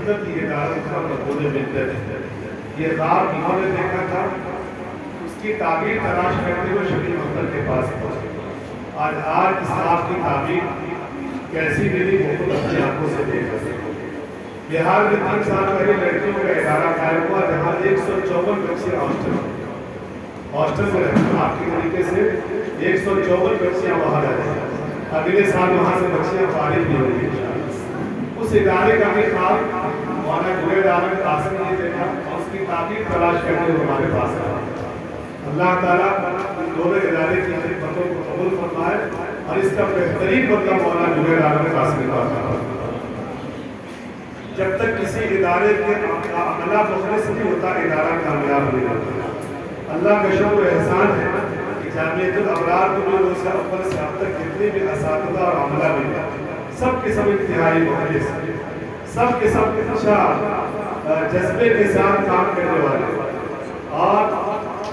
عزت یہ ادارہ مقبول ملت یہ خواب انہوں نے دیکھا تھا، اس کی تعبیر تلاش کرتے ہوئے شبیر اختر کے پاس پہنچے۔ آج اس خواب کی تعبیر کیسی ملی وہ خود اپنی آنکھوں سے دیکھ سکتے۔ بہار میں 3 سال پہلے لڑکیوں کا ادارہ قائم ہوا جہاں 154 بچیاں ہاسٹل میں رہتی ہیں۔ آپ کے طریقے سے 154 بچیاں وہاں رہتی ہیں۔ اگلے سال وہاں سے بچیاں فارغ بھی ہوگی انشاءاللہ۔ اس ادارے کا بھی خواب مولانا جنید احمد قاسم نے دیکھا اور اس کی تعبیر تلاش کرتے ہوئے ہمارے پاس آیا۔ اللہ تعالیٰ دونوں ادارے کی خدمتوں کو قبول فرمائے اور اس کا بہترین بدلہ مولانا جنید احمد قاسم کا عطا۔ جب تک کسی ادارے کے عملہ مخلص نہیں ہوتا ادارہ کامیاب نہیں ہوتا۔ اللہ کا شکر و احسان ہے کہ جامعۃ الابرار کو بھی روز اول سے اب تک جتنے بھی اساتذہ اور عملہ ملے سب کے سب انتہائی مخلص، سب کے سب اچھا جذبے کے ساتھ کام کرنے والے، اور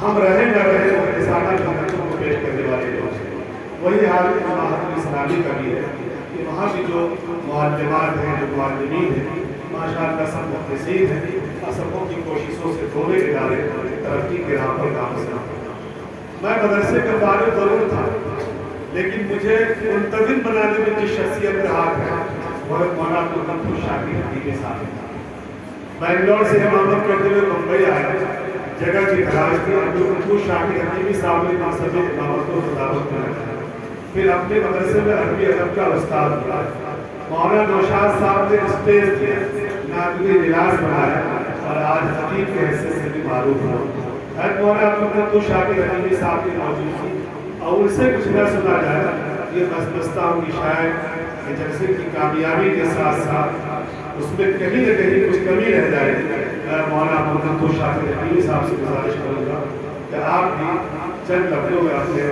ہم رہیں نہ رہیں وہ رسالہ خدمتوں کو پیش کرنے والے لوگ ہیں۔ وہی حال جماعت اسلامی کا بھی ہے کہ وہاں بھی جو معلمات ہیں، جو معلمین ہیں، ماشاءاللہ سب مخلصین ہیں، سبوں کی کوششوں سے دونوں ادارے ترقی کے راہ پر گامزن۔ میں مدرسے کا فارغ ضرور تھا لیکن مجھے منتظم بنانے میں جس شخصیت کا ہاتھ ہے وہ مولانا عبدالغفور شاکر حکیمی صاحب تھا۔ بنگلور سے امامت کرتے ہوئے ممبئی آیا، جگہ کی تلاش تھی۔ عبدالغفور شاکر حکیمی صاحب نے منصب امامت کو خطابت میں رکھا، پھر اپنے مدرسے میں عربی ادب کا استاد بنا۔ مولانا نوشاد صاحب نے اسٹیج کیا، نعتیہ نلاز بنایا اور آج خطیب کے حیثیت سے بھی معروف ہوا۔ مولانا عبدالغفور شاکر حکیمی صاحب کی موجودگی اور ان سے کچھ نہ سنا جائے یہ مزمستہ ہوں گی شاید کہ جلسے کی کامیابی کے ساتھ ساتھ اس میں کہیں نہ کہیں کچھ کمی رہ جائے۔ میں مولانا عبدالغفور شاکر حکیمی صاحب سے گزارش کروں گا کہ آپ بھی چند لفظوں میں اپنے